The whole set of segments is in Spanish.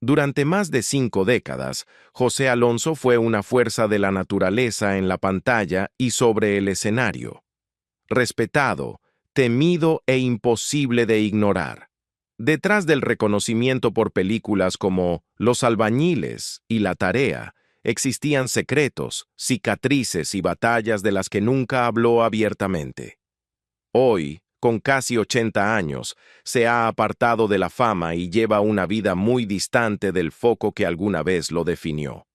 Durante más de 5 décadas, José Alonso fue una fuerza de la naturaleza en la pantalla y sobre el escenario. Respetado, temido e imposible de ignorar. Detrás del reconocimiento por películas como Los albañiles y La tarea, existían secretos, cicatrices y batallas de las que nunca habló abiertamente. Hoy, con casi 80 años, se ha apartado de la fama y lleva una vida muy distante del foco que alguna vez lo definió.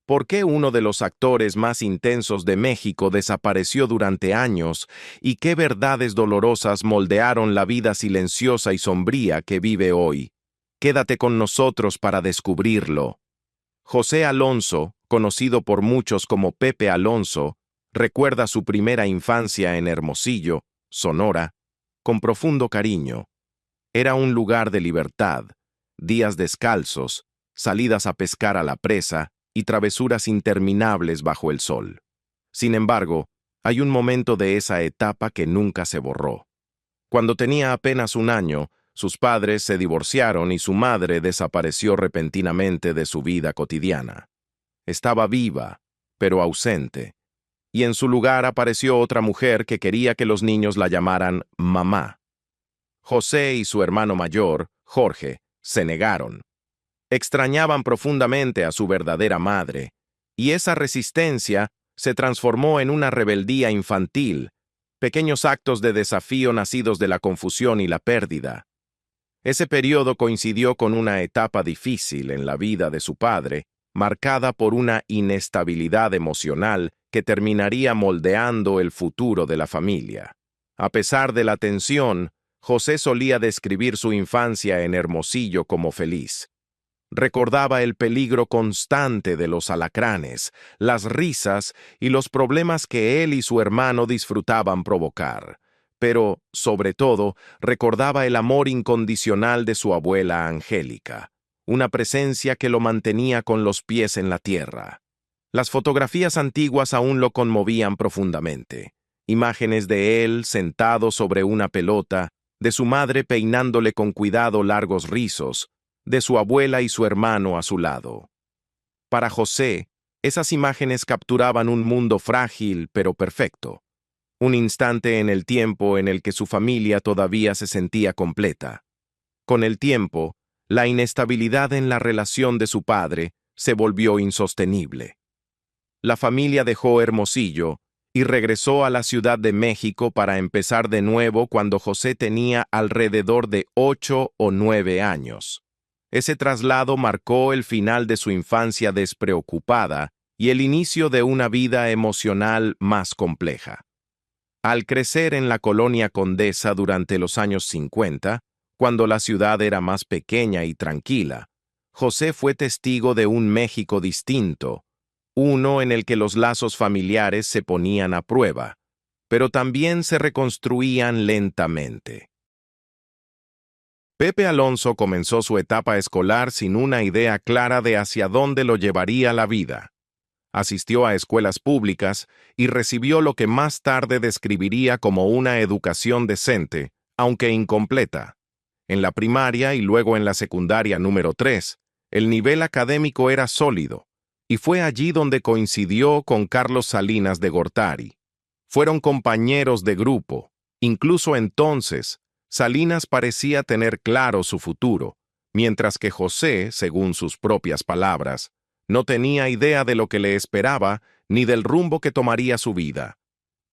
¿Por qué uno de los actores más intensos de México desapareció durante años y qué verdades dolorosas moldearon la vida silenciosa y sombría que vive hoy? Quédate con nosotros para descubrirlo. José Alonso, conocido por muchos como Pepe Alonso, recuerda su primera infancia en Hermosillo, Sonora, con profundo cariño. Era un lugar de libertad, días descalzos, salidas a pescar a la presa y travesuras interminables bajo el sol. Sin embargo, hay un momento de esa etapa que nunca se borró. Cuando tenía apenas un año, sus padres se divorciaron y su madre desapareció repentinamente de su vida cotidiana. Estaba viva, pero ausente, y en su lugar apareció otra mujer que quería que los niños la llamaran mamá. José y su hermano mayor, Jorge, se negaron. Extrañaban profundamente a su verdadera madre, y esa resistencia se transformó en una rebeldía infantil, pequeños actos de desafío nacidos de la confusión y la pérdida. Ese periodo coincidió con una etapa difícil en la vida de su padre, marcada por una inestabilidad emocional que terminaría moldeando el futuro de la familia. A pesar de la tensión, José solía describir su infancia en Hermosillo como feliz. Recordaba el peligro constante de los alacranes, las risas y los problemas que él y su hermano disfrutaban provocar. Pero, sobre todo, recordaba el amor incondicional de su abuela Angélica, una presencia que lo mantenía con los pies en la tierra. Las fotografías antiguas aún lo conmovían profundamente. Imágenes de él sentado sobre una pelota, de su madre peinándole con cuidado largos rizos, de su abuela y su hermano a su lado. Para José, esas imágenes capturaban un mundo frágil pero perfecto. Un instante en el tiempo en el que su familia todavía se sentía completa. Con el tiempo, la inestabilidad en la relación de su padre se volvió insostenible. La familia dejó Hermosillo y regresó a la Ciudad de México para empezar de nuevo cuando José tenía alrededor de 8 o 9 años. Ese traslado marcó el final de su infancia despreocupada y el inicio de una vida emocional más compleja. Al crecer en la colonia Condesa durante los años 50, cuando la ciudad era más pequeña y tranquila, José fue testigo de un México distinto, uno en el que los lazos familiares se ponían a prueba, pero también se reconstruían lentamente. Pepe Alonso comenzó su etapa escolar sin una idea clara de hacia dónde lo llevaría la vida. Asistió a escuelas públicas y recibió lo que más tarde describiría como una educación decente, aunque incompleta. En la primaria y luego en la secundaria número 3, el nivel académico era sólido, y fue allí donde coincidió con Carlos Salinas de Gortari. Fueron compañeros de grupo. Incluso entonces, Salinas parecía tener claro su futuro, mientras que José, según sus propias palabras, no tenía idea de lo que le esperaba ni del rumbo que tomaría su vida.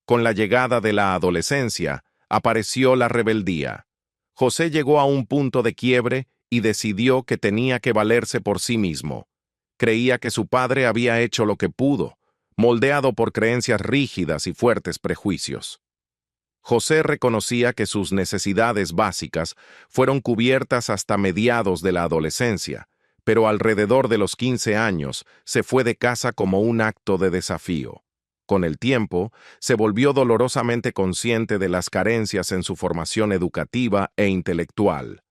Con la llegada de la adolescencia, apareció la rebeldía. José llegó a un punto de quiebre y decidió que tenía que valerse por sí mismo. Creía que su padre había hecho lo que pudo, moldeado por creencias rígidas y fuertes prejuicios. José reconocía que sus necesidades básicas fueron cubiertas hasta mediados de la adolescencia, pero alrededor de los 15 años se fue de casa como un acto de desafío. Con el tiempo, se volvió dolorosamente consciente de las carencias en su formación educativa e intelectual.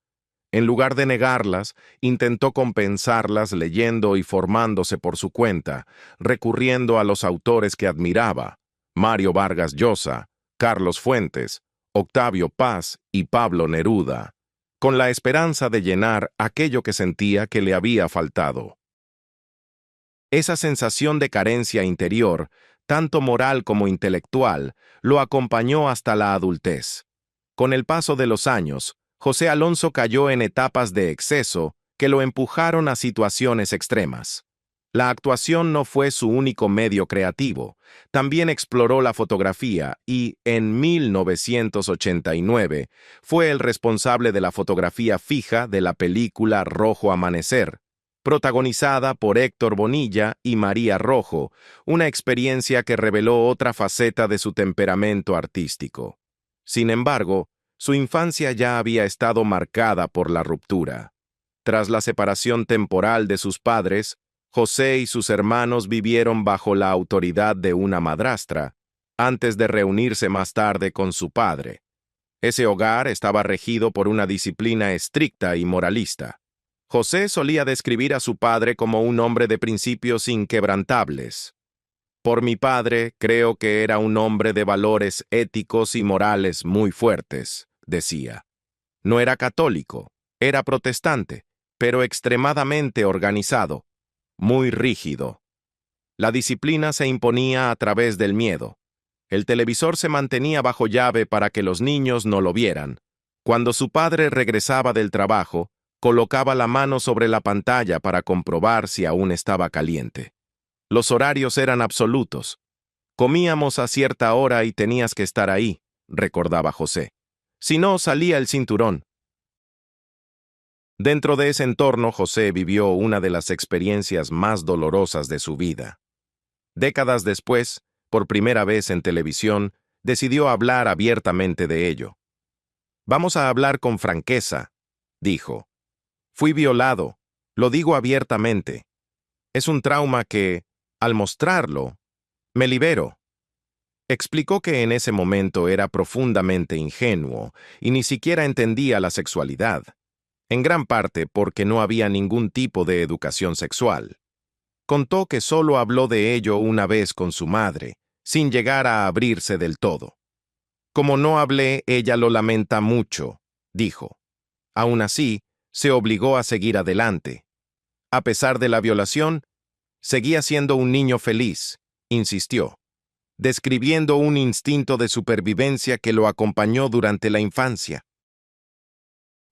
En lugar de negarlas, intentó compensarlas leyendo y formándose por su cuenta, recurriendo a los autores que admiraba, Mario Vargas Llosa, Carlos Fuentes, Octavio Paz y Pablo Neruda. con la esperanza de llenar aquello que sentía que le había faltado. Esa sensación de carencia interior, tanto moral como intelectual, lo acompañó hasta la adultez. Con el paso de los años, José Alonso cayó en etapas de exceso que lo empujaron a situaciones extremas. La actuación no fue su único medio creativo. También exploró la fotografía y, en 1989, fue el responsable de la fotografía fija de la película Rojo Amanecer, protagonizada por Héctor Bonilla y María Rojo, una experiencia que reveló otra faceta de su temperamento artístico. Sin embargo, su infancia ya había estado marcada por la ruptura. Tras la separación temporal de sus padres, José y sus hermanos vivieron bajo la autoridad de una madrastra, antes de reunirse más tarde con su padre. Ese hogar estaba regido por una disciplina estricta y moralista. José solía describir a su padre como un hombre de principios inquebrantables. Por mi padre, creo que era un hombre de valores éticos y morales muy fuertes, decía. No era católico, era protestante, pero extremadamente organizado, muy rígido. La disciplina se imponía a través del miedo. El televisor se mantenía bajo llave para que los niños no lo vieran. Cuando su padre regresaba del trabajo, colocaba la mano sobre la pantalla para comprobar si aún estaba caliente. Los horarios eran absolutos. Comíamos a cierta hora y tenías que estar ahí, recordaba José. Si no, salía el cinturón. Dentro de ese entorno, José vivió una de las experiencias más dolorosas de su vida. Décadas después, por primera vez en televisión, decidió hablar abiertamente de ello. Vamos a hablar con franqueza, dijo. Fui violado, lo digo abiertamente. Es un trauma que, al mostrarlo, me libero. Explicó que en ese momento era profundamente ingenuo y ni siquiera entendía la sexualidad, en gran parte porque no había ningún tipo de educación sexual. Contó que solo habló de ello una vez con su madre, sin llegar a abrirse del todo. Como no hablé, ella lo lamenta mucho, dijo. Aún así, se obligó a seguir adelante. A pesar de la violación, seguía siendo un niño feliz, insistió, describiendo un instinto de supervivencia que lo acompañó durante la infancia.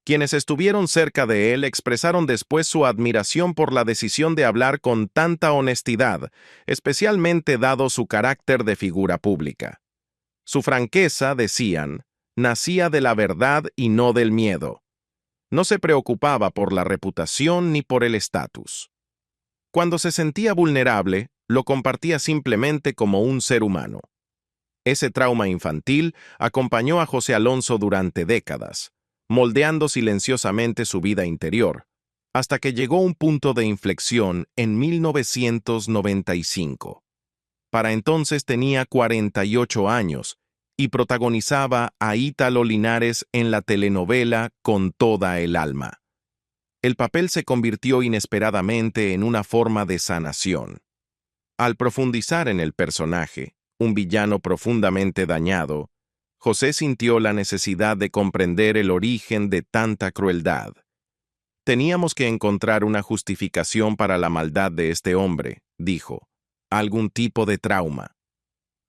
Quienes estuvieron cerca de él expresaron después su admiración por la decisión de hablar con tanta honestidad, especialmente dado su carácter de figura pública. Su franqueza, decían, nacía de la verdad y no del miedo. No se preocupaba por la reputación ni por el estatus. Cuando se sentía vulnerable, lo compartía simplemente como un ser humano. Ese trauma infantil acompañó a José Alonso durante décadas, moldeando silenciosamente su vida interior, hasta que llegó un punto de inflexión en 1995. Para entonces tenía 48 años y protagonizaba a Ítalo Linares en la telenovela Con toda el alma. El papel se convirtió inesperadamente en una forma de sanación. Al profundizar en el personaje, un villano profundamente dañado, José sintió la necesidad de comprender el origen de tanta crueldad. Teníamos que encontrar una justificación para la maldad de este hombre, dijo, algún tipo de trauma.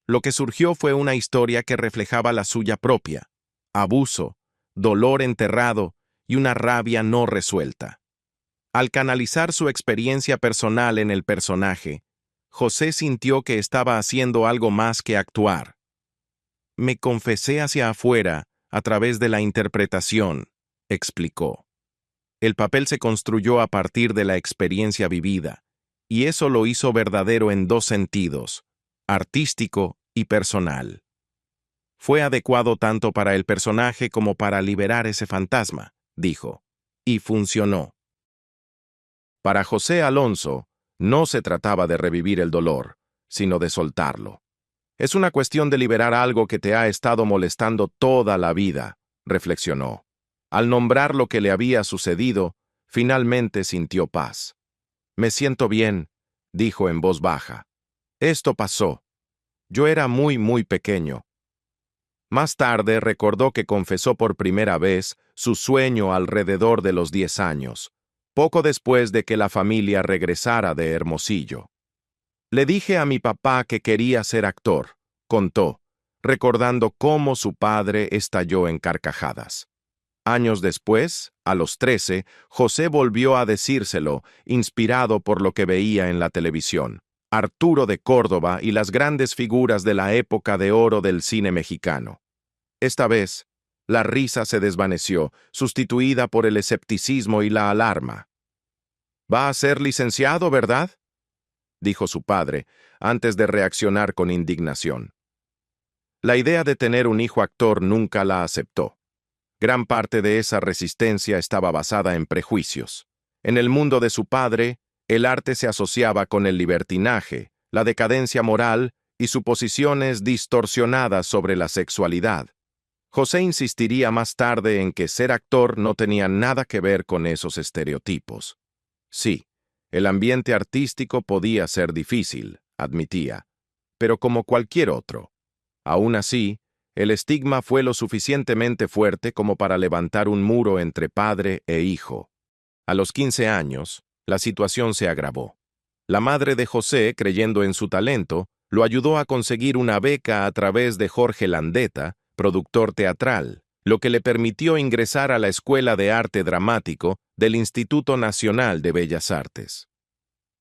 Lo que surgió fue una historia que reflejaba la suya propia, abuso, dolor enterrado y una rabia no resuelta. Al canalizar su experiencia personal en el personaje, José sintió que estaba haciendo algo más que actuar. Me confesé hacia afuera a través de la interpretación, explicó. El papel se construyó a partir de la experiencia vivida, y eso lo hizo verdadero en dos sentidos, artístico y personal. Fue adecuado tanto para el personaje como para liberar ese fantasma, dijo, y funcionó. Para José Alonso, no se trataba de revivir el dolor, sino de soltarlo. Es una cuestión de liberar algo que te ha estado molestando toda la vida, reflexionó. Al nombrar lo que le había sucedido, finalmente sintió paz. Me siento bien, dijo en voz baja. Esto pasó. Yo era muy pequeño. Más tarde recordó que confesó por primera vez su sueño alrededor de los 10 años, poco después de que la familia regresara de Hermosillo. Le dije a mi papá que quería ser actor, contó, recordando cómo su padre estalló en carcajadas. Años después, a los 13, José volvió a decírselo, inspirado por lo que veía en la televisión. Arturo de Córdoba y las grandes figuras de la época de oro del cine mexicano. Esta vez, la risa se desvaneció, sustituida por el escepticismo y la alarma. «Va a ser licenciado, ¿verdad?», dijo su padre, antes de reaccionar con indignación. La idea de tener un hijo actor nunca la aceptó. Gran parte de esa resistencia estaba basada en prejuicios. En el mundo de su padre, el arte se asociaba con el libertinaje, la decadencia moral y suposiciones distorsionadas sobre la sexualidad. José insistiría más tarde en que ser actor no tenía nada que ver con esos estereotipos. Sí, el ambiente artístico podía ser difícil, admitía, pero como cualquier otro. Aún así, el estigma fue lo suficientemente fuerte como para levantar un muro entre padre e hijo. A los 15 años, la situación se agravó. La madre de José, creyendo en su talento, lo ayudó a conseguir una beca a través de Jorge Landeta, productor teatral, lo que le permitió ingresar a la Escuela de Arte Dramático del Instituto Nacional de Bellas Artes.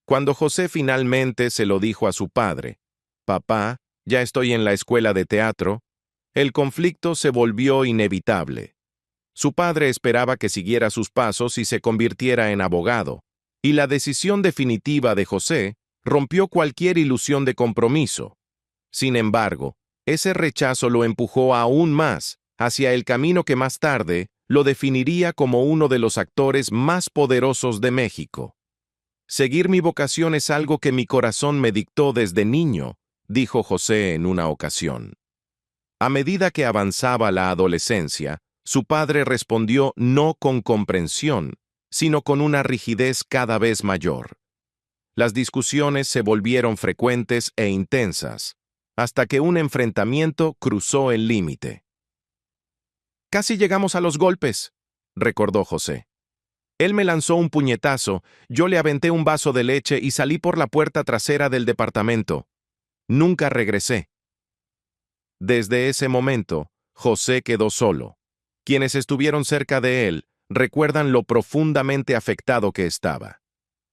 Cuando José finalmente se lo dijo a su padre, «Papá, ya estoy en la escuela de teatro», el conflicto se volvió inevitable. Su padre esperaba que siguiera sus pasos y se convirtiera en abogado, y la decisión definitiva de José rompió cualquier ilusión de compromiso. Sin embargo, ese rechazo lo empujó aún más hacia el camino que más tarde lo definiría como uno de los actores más poderosos de México. «Seguir mi vocación es algo que mi corazón me dictó desde niño», dijo José en una ocasión. A medida que avanzaba la adolescencia, su padre respondió no con comprensión, sino con una rigidez cada vez mayor. Las discusiones se volvieron frecuentes e intensas, hasta que un enfrentamiento cruzó el límite. «Casi llegamos a los golpes», recordó José. «Él me lanzó un puñetazo, yo le aventé un vaso de leche y salí por la puerta trasera del departamento. Nunca regresé». Desde ese momento, José quedó solo. Quienes estuvieron cerca de él recuerdan lo profundamente afectado que estaba.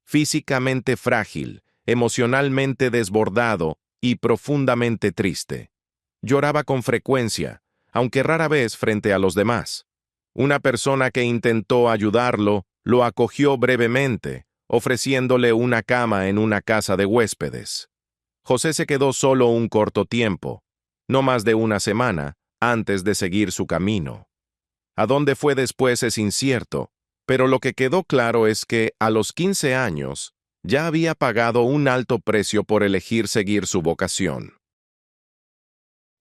Físicamente frágil, emocionalmente desbordado y profundamente triste. Lloraba con frecuencia, aunque rara vez frente a los demás. Una persona que intentó ayudarlo lo acogió brevemente, ofreciéndole una cama en una casa de huéspedes. José se quedó solo un corto tiempo, no más de una semana, antes de seguir su camino. A dónde fue después es incierto, pero lo que quedó claro es que, a los 15 años, ya había pagado un alto precio por elegir seguir su vocación.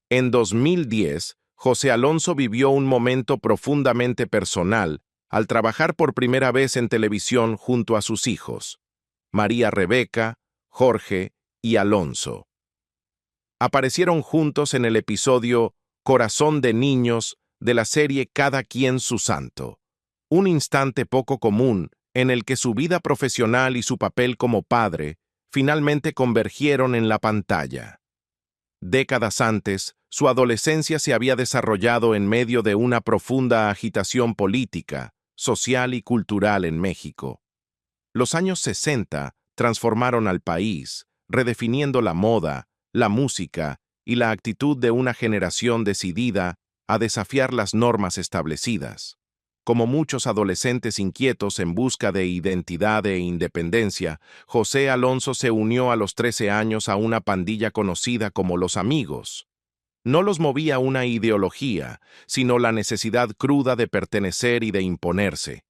En 2010, José Alonso vivió un momento profundamente personal al trabajar por primera vez en televisión junto a sus hijos, María Rebeca, Jorge y Alonso. Aparecieron juntos en el episodio Corazón de Niños de la serie Cada quien su santo, un instante poco común en el que su vida profesional y su papel como padre finalmente convergieron en la pantalla. Décadas antes, su adolescencia se había desarrollado en medio de una profunda agitación política, social y cultural en México. Los años 60 transformaron al país, redefiniendo la moda, la música y la actitud de una generación decidida a desafiar las normas establecidas. Como muchos adolescentes inquietos en busca de identidad e independencia, José Alonso se unió a los 13 años a una pandilla conocida como Los Amigos. No los movía una ideología, sino la necesidad cruda de pertenecer y de imponerse.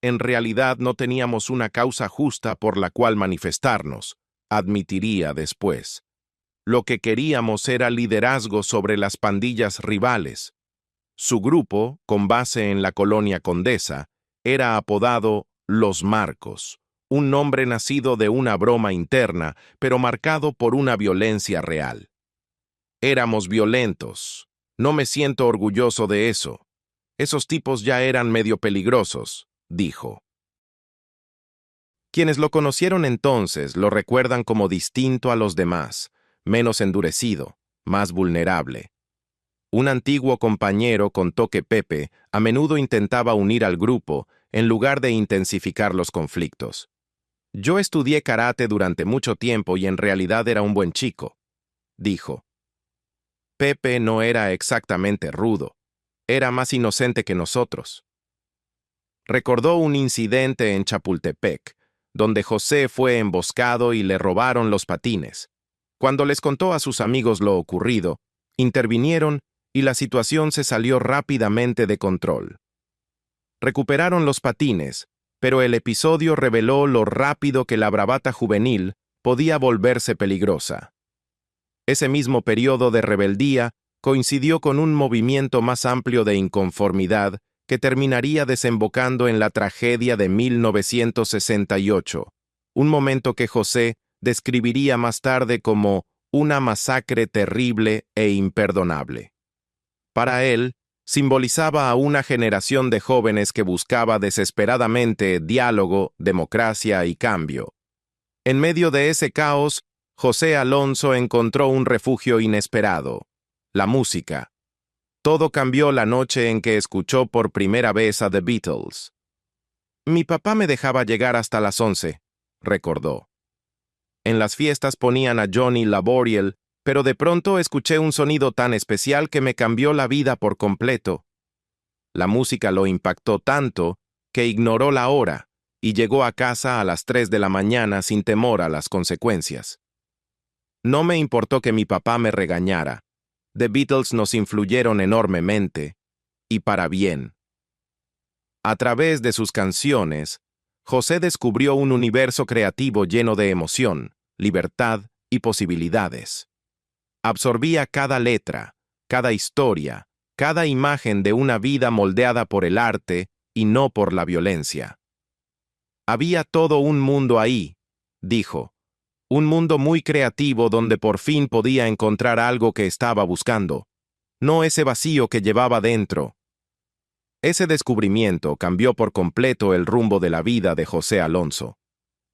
En realidad no teníamos una causa justa por la cual manifestarnos, admitiría después. Lo que queríamos era liderazgo sobre las pandillas rivales. Su grupo, con base en la colonia Condesa, era apodado Los Marcos, un nombre nacido de una broma interna, pero marcado por una violencia real. Éramos violentos. No me siento orgulloso de eso. Esos tipos ya eran medio peligrosos, dijo. Quienes lo conocieron entonces lo recuerdan como distinto a los demás, menos endurecido, más vulnerable. Un antiguo compañero contó que Pepe a menudo intentaba unir al grupo en lugar de intensificar los conflictos. Yo estudié karate durante mucho tiempo y en realidad era un buen chico, dijo. Pepe no era exactamente rudo, era más inocente que nosotros. Recordó un incidente en Chapultepec, donde José fue emboscado y le robaron los patines. Cuando les contó a sus amigos lo ocurrido, intervinieron y la situación se salió rápidamente de control. Recuperaron los patines, pero el episodio reveló lo rápido que la bravata juvenil podía volverse peligrosa. Ese mismo periodo de rebeldía coincidió con un movimiento más amplio de inconformidad que terminaría desembocando en la tragedia de 1968, un momento que José describiría más tarde como una masacre terrible e imperdonable. Para él, simbolizaba a una generación de jóvenes que buscaba desesperadamente diálogo, democracia y cambio. En medio de ese caos, José Alonso encontró un refugio inesperado: la música. Todo cambió la noche en que escuchó por primera vez a The Beatles. Mi papá me dejaba llegar hasta las 11, recordó. En las fiestas ponían a Johnny Laboriel, pero de pronto escuché un sonido tan especial que me cambió la vida por completo. La música lo impactó tanto que ignoró la hora y llegó a casa a las 3 de la mañana sin temor a las consecuencias. No me importó que mi papá me regañara. The Beatles nos influyeron enormemente, y para bien. A través de sus canciones, José descubrió un universo creativo lleno de emoción, libertad y posibilidades. Absorbía cada letra, cada historia, cada imagen de una vida moldeada por el arte y no por la violencia. Había todo un mundo ahí, dijo. Un mundo muy creativo donde por fin podía encontrar algo que estaba buscando, no ese vacío que llevaba dentro. Ese descubrimiento cambió por completo el rumbo de la vida de José Alonso.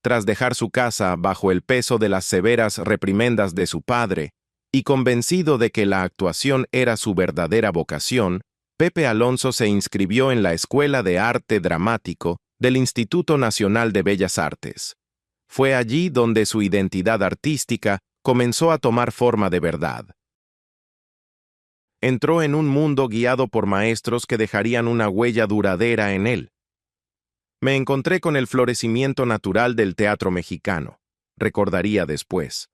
Tras dejar su casa bajo el peso de las severas reprimendas de su padre, y convencido de que la actuación era su verdadera vocación, Pepe Alonso se inscribió en la Escuela de Arte Dramático del Instituto Nacional de Bellas Artes. Fue allí donde su identidad artística comenzó a tomar forma de verdad. Entró en un mundo guiado por maestros que dejarían una huella duradera en él. Me encontré con el florecimiento natural del teatro mexicano, recordaría después.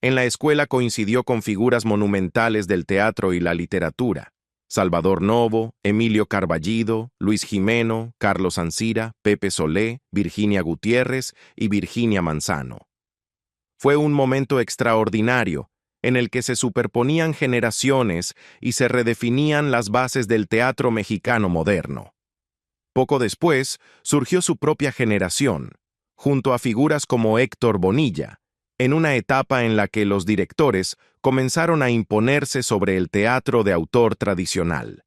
En la escuela coincidió con figuras monumentales del teatro y la literatura: Salvador Novo, Emilio Carballido, Luis Jimeno, Carlos Ancira, Pepe Solé, Virginia Gutiérrez y Virginia Manzano. Fue un momento extraordinario, en el que se superponían generaciones y se redefinían las bases del teatro mexicano moderno. Poco después, surgió su propia generación, junto a figuras como Héctor Bonilla, en una etapa en la que los directores comenzaron a imponerse sobre el teatro de autor tradicional.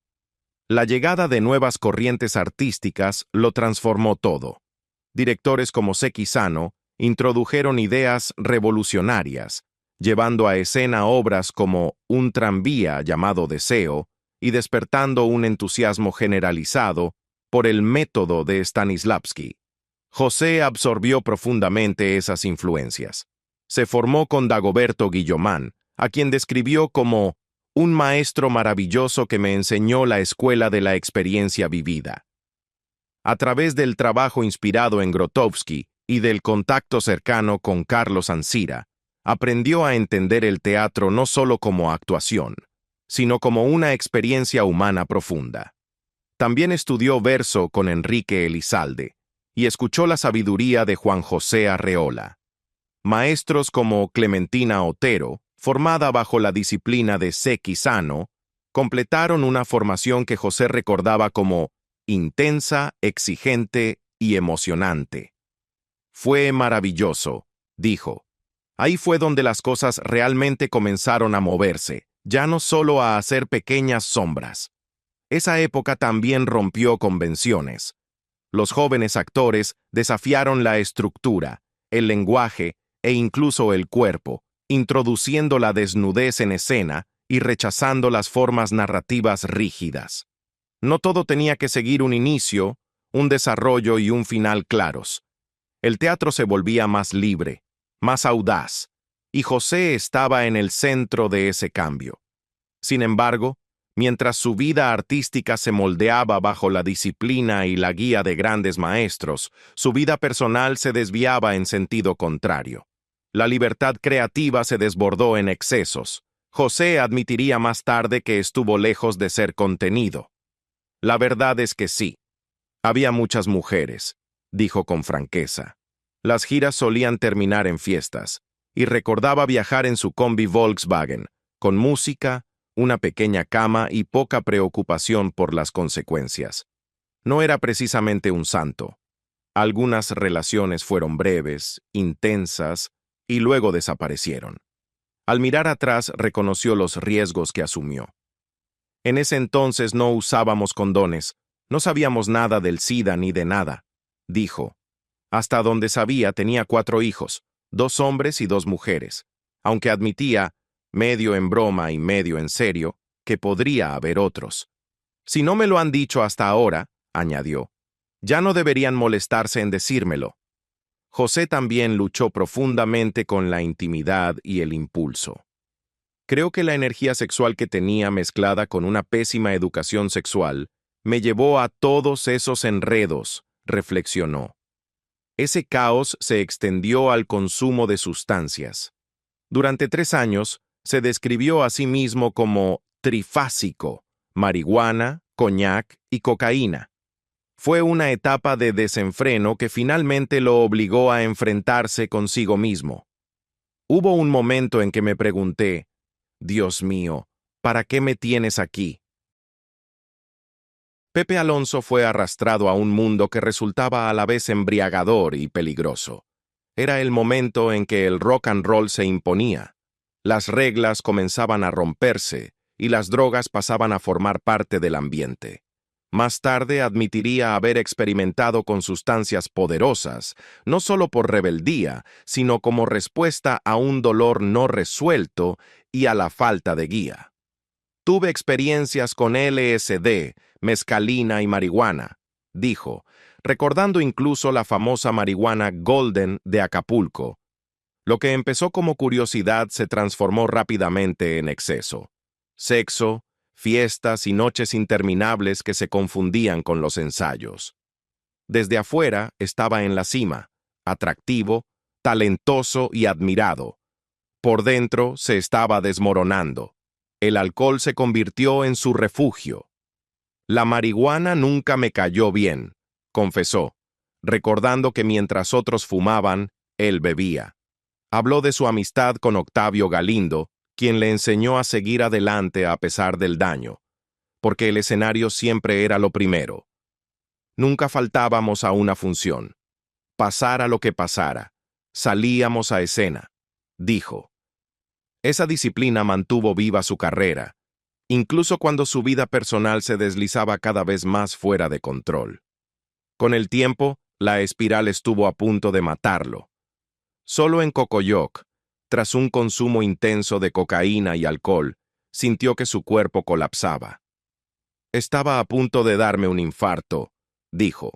La llegada de nuevas corrientes artísticas lo transformó todo. Directores como Seki Sano introdujeron ideas revolucionarias, llevando a escena obras como Un tranvía llamado Deseo y despertando un entusiasmo generalizado por el método de Stanislavski. José absorbió profundamente esas influencias. Se formó con Dagoberto Guillomán, a quien describió como un maestro maravilloso que me enseñó la escuela de la experiencia vivida. A través del trabajo inspirado en Grotowski y del contacto cercano con Carlos Ancira, aprendió a entender el teatro no solo como actuación, sino como una experiencia humana profunda. También estudió verso con Enrique Elizalde y escuchó la sabiduría de Juan José Arreola. Maestros como Clementina Otero, formada bajo la disciplina de Seki Sano, completaron una formación que José recordaba como intensa, exigente y emocionante. Fue maravilloso, dijo. Ahí fue donde las cosas realmente comenzaron a moverse, ya no solo a hacer pequeñas sombras. Esa época también rompió convenciones. Los jóvenes actores desafiaron la estructura, el lenguaje e incluso el cuerpo, introduciendo la desnudez en escena y rechazando las formas narrativas rígidas. No todo tenía que seguir un inicio, un desarrollo y un final claros. El teatro se volvía más libre, más audaz, y José estaba en el centro de ese cambio. Sin embargo, mientras su vida artística se moldeaba bajo la disciplina y la guía de grandes maestros, su vida personal se desviaba en sentido contrario. La libertad creativa se desbordó en excesos. José admitiría más tarde que estuvo lejos de ser contenido. La verdad es que sí. Había muchas mujeres, dijo con franqueza. Las giras solían terminar en fiestas, y recordaba viajar en su combi Volkswagen, con música, una pequeña cama y poca preocupación por las consecuencias. No era precisamente un santo. Algunas relaciones fueron breves, intensas, y luego desaparecieron. Al mirar atrás reconoció los riesgos que asumió. En ese entonces no usábamos condones, no sabíamos nada del SIDA ni de nada, dijo. Hasta donde sabía tenía 4 hijos, 2 hombres y 2 mujeres, aunque admitía, medio en broma y medio en serio, que podría haber otros. Si no me lo han dicho hasta ahora, añadió, ya no deberían molestarse en decírmelo. José también luchó profundamente con la intimidad y el impulso. Creo que la energía sexual que tenía mezclada con una pésima educación sexual me llevó a todos esos enredos, reflexionó. Ese caos se extendió al consumo de sustancias. Durante 3 años, se describió a sí mismo como trifásico, marihuana, coñac y cocaína. Fue una etapa de desenfreno que finalmente lo obligó a enfrentarse consigo mismo. Hubo un momento en que me pregunté, Dios mío, ¿para qué me tienes aquí? Pepe Alonso fue arrastrado a un mundo que resultaba a la vez embriagador y peligroso. Era el momento en que el rock and roll se imponía. Las reglas comenzaban a romperse y las drogas pasaban a formar parte del ambiente. Más tarde admitiría haber experimentado con sustancias poderosas, no solo por rebeldía, sino como respuesta a un dolor no resuelto y a la falta de guía. Tuve experiencias con LSD, mescalina y marihuana, dijo, recordando incluso la famosa marihuana Golden de Acapulco. Lo que empezó como curiosidad se transformó rápidamente en exceso. Sexo, fiestas y noches interminables que se confundían con los ensayos. Desde afuera estaba en la cima, atractivo, talentoso y admirado. Por dentro se estaba desmoronando. El alcohol se convirtió en su refugio. La marihuana nunca me cayó bien, confesó, recordando que mientras otros fumaban, él bebía. Habló de su amistad con Octavio Galindo, quien le enseñó a seguir adelante a pesar del daño, porque el escenario siempre era lo primero. Nunca faltábamos a una función. Pasara lo que pasara, salíamos a escena, dijo. Esa disciplina mantuvo viva su carrera, incluso cuando su vida personal se deslizaba cada vez más fuera de control. Con el tiempo, la espiral estuvo a punto de matarlo. Solo en Cocoyoc, tras un consumo intenso de cocaína y alcohol, sintió que su cuerpo colapsaba. Estaba a punto de darme un infarto, dijo.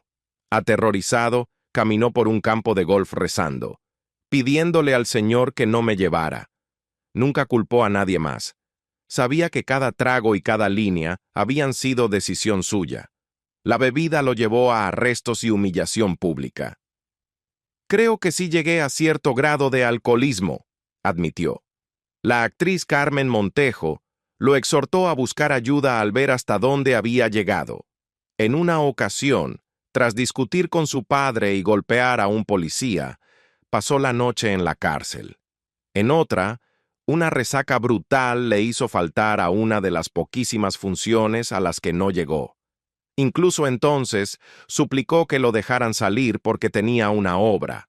Aterrorizado, caminó por un campo de golf rezando, pidiéndole al Señor que no me llevara. Nunca culpó a nadie más. Sabía que cada trago y cada línea habían sido decisión suya. La bebida lo llevó a arrestos y humillación pública. Creo que sí llegué a cierto grado de alcoholismo, admitió. La actriz Carmen Montejo lo exhortó a buscar ayuda al ver hasta dónde había llegado. En una ocasión, tras discutir con su padre y golpear a un policía, pasó la noche en la cárcel. En otra, una resaca brutal le hizo faltar a una de las poquísimas funciones a las que no llegó. Incluso entonces, suplicó que lo dejaran salir porque tenía una obra.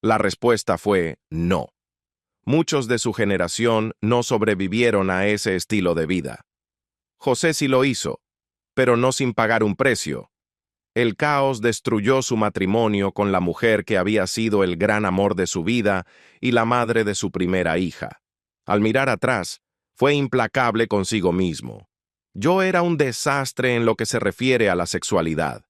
La respuesta fue no. Muchos de su generación no sobrevivieron a ese estilo de vida. José sí lo hizo. pero no sin pagar un precio. El caos destruyó su matrimonio con la mujer que había sido el gran amor de su vida y la madre de su primera hija. Al mirar atrás, fue implacable consigo mismo. Yo era un desastre en lo que se refiere a la sexualidad.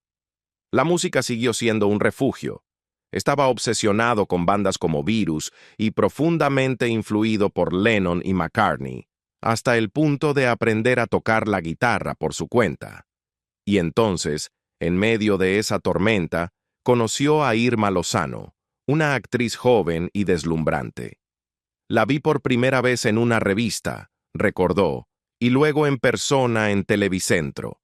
La música siguió siendo un refugio. Estaba obsesionado con bandas como Virus y profundamente influido por Lennon y McCartney, hasta el punto de aprender a tocar la guitarra por su cuenta. Y entonces, en medio de esa tormenta, conoció a Irma Lozano, una actriz joven y deslumbrante. La vi por primera vez en una revista, recordó, y luego en persona en Televicentro.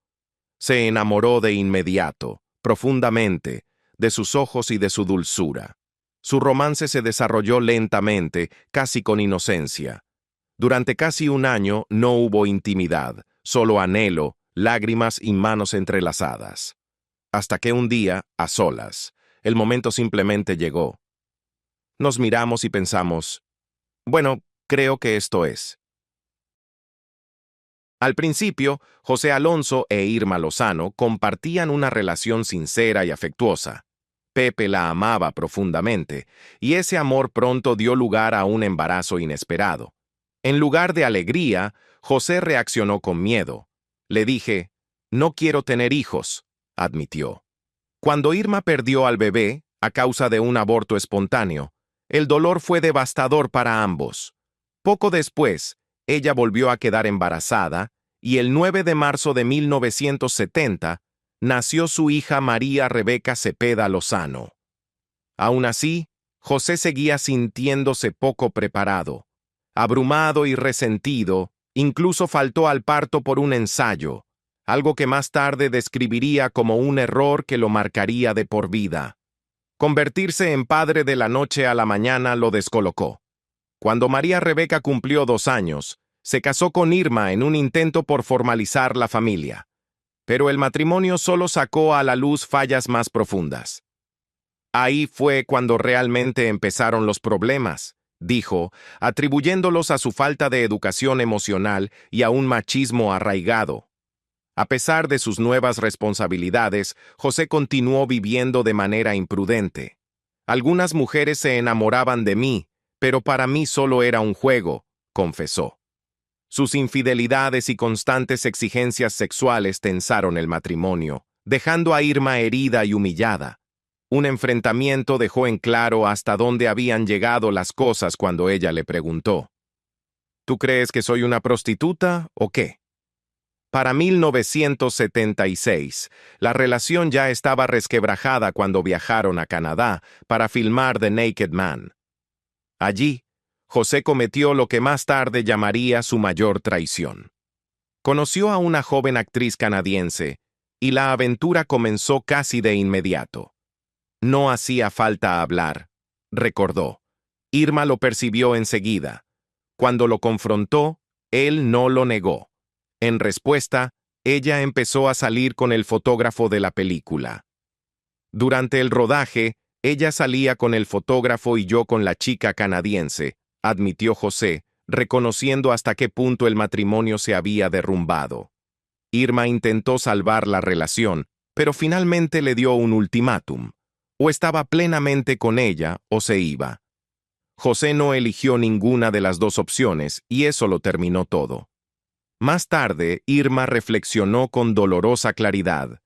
Se enamoró de inmediato, profundamente, de sus ojos y de su dulzura. Su romance se desarrolló lentamente, casi con inocencia. Durante casi un año no hubo intimidad, solo anhelo, lágrimas y manos entrelazadas. Hasta que un día, a solas, el momento simplemente llegó. Nos miramos y pensamos, bueno, creo que esto es. Al principio, José Alonso e Irma Lozano compartían una relación sincera y afectuosa. Pepe la amaba profundamente, y ese amor pronto dio lugar a un embarazo inesperado. En lugar de alegría, José reaccionó con miedo. Le dije, no quiero tener hijos, admitió. Cuando Irma perdió al bebé, a causa de un aborto espontáneo, el dolor fue devastador para ambos. Poco después, ella volvió a quedar embarazada, y el 9 de marzo de 1970, nació su hija María Rebeca Cepeda Lozano. Aún así, José seguía sintiéndose poco preparado. Abrumado y resentido, incluso faltó al parto por un ensayo, algo que más tarde describiría como un error que lo marcaría de por vida. Convertirse en padre de la noche a la mañana lo descolocó. Cuando María Rebeca cumplió 2 años, se casó con Irma en un intento por formalizar la familia. Pero el matrimonio solo sacó a la luz fallas más profundas. Ahí fue cuando realmente empezaron los problemas, dijo, atribuyéndolos a su falta de educación emocional y a un machismo arraigado. A pesar de sus nuevas responsabilidades, José continuó viviendo de manera imprudente. Algunas mujeres se enamoraban de mí, pero para mí solo era un juego, confesó. Sus infidelidades y constantes exigencias sexuales tensaron el matrimonio, dejando a Irma herida y humillada. Un enfrentamiento dejó en claro hasta dónde habían llegado las cosas cuando ella le preguntó, ¿tú crees que soy una prostituta o qué? Para 1976, la relación ya estaba resquebrajada cuando viajaron a Canadá para filmar The Naked Man. Allí, José cometió lo que más tarde llamaría su mayor traición. Conoció a una joven actriz canadiense, y la aventura comenzó casi de inmediato. No hacía falta hablar, recordó. Irma lo percibió enseguida. Cuando lo confrontó, él no lo negó. En respuesta, ella empezó a salir con el fotógrafo de la película. Durante el rodaje, ella salía con el fotógrafo y yo con la chica canadiense, admitió José, reconociendo hasta qué punto el matrimonio se había derrumbado. Irma intentó salvar la relación, pero finalmente le dio un ultimátum. O estaba plenamente con ella o se iba. José no eligió ninguna de las dos opciones y eso lo terminó todo. Más tarde, Irma reflexionó con dolorosa claridad.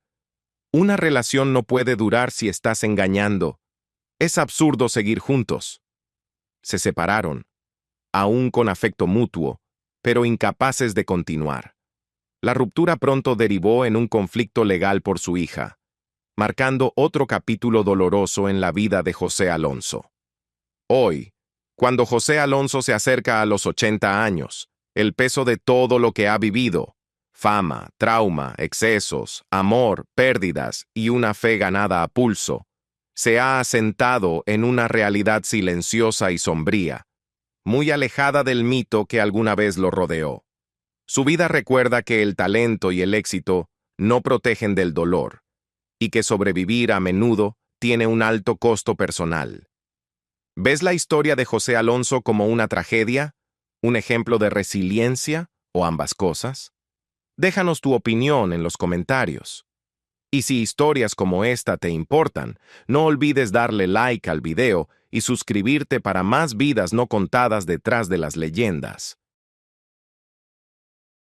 Una relación no puede durar si estás engañando. Es absurdo seguir juntos. Se separaron, aún con afecto mutuo, pero incapaces de continuar. La ruptura pronto derivó en un conflicto legal por su hija, marcando otro capítulo doloroso en la vida de José Alonso. Hoy, cuando José Alonso se acerca a los 80 años, el peso de todo lo que ha vivido, fama, trauma, excesos, amor, pérdidas y una fe ganada a pulso, se ha asentado en una realidad silenciosa y sombría, muy alejada del mito que alguna vez lo rodeó. Su vida recuerda que el talento y el éxito no protegen del dolor, y que sobrevivir a menudo tiene un alto costo personal. ¿Ves la historia de José Alonso como una tragedia, un ejemplo de resiliencia o ambas cosas? Déjanos tu opinión en los comentarios. Y si historias como esta te importan, no olvides darle like al video y suscribirte para más vidas no contadas detrás de las leyendas.